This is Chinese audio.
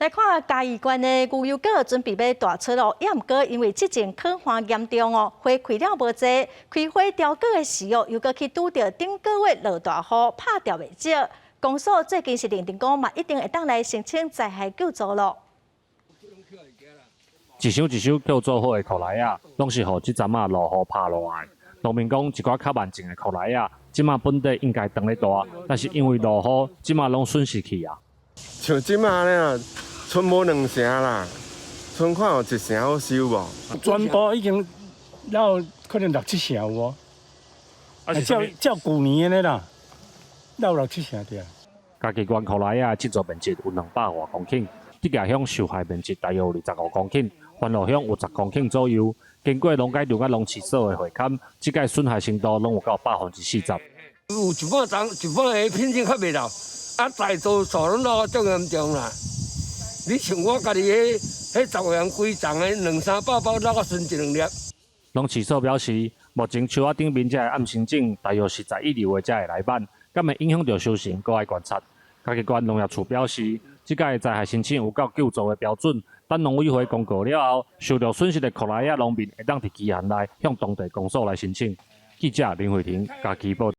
来看嘉义县的牛油果准备要大出咯，也毋过因为之前抗旱严重哦，花开了无济，开花凋果的时哦，又搁去拄着顶个月落大雨，拍掉袂少。公所最近是认定讲嘛，一定会当来申请灾害救助咯。一箱一箱叫做好的裤内啊，拢是互即阵啊落雨拍落来。农民讲一寡较慢种的裤内啊，即马本地应该长咧大，但是因为落雨，即马拢损失去啊。像即马咧，剩无2成啦，剩看有1成好收无？全部已经了可能6、7成有哦。照旧年的啦，了6、7成对。嘉义县裤内啊，制作面积有200多公顷，竹架乡受害面积大约有25公顷，番路乡有10公頃左右。经过农改场甲农试所的会勘，即个损害程度拢有到40%。有一半长，一半的品质较袂牢，大多数拢落足严重啦。你像我家己迄10元规丛的200-300包，落个剩1-2粒。农试所表示，目前树仔顶面才暗申请，大约是11日话才会来办，敢会影响到收成，搁爱观察。嘉义县农业处表示，即个灾害申请有到救助的标准。等农委会公告了后，受到损失的裤内亚农民会当伫期限内向当地公所来申请。记者林慧婷，嘉义报。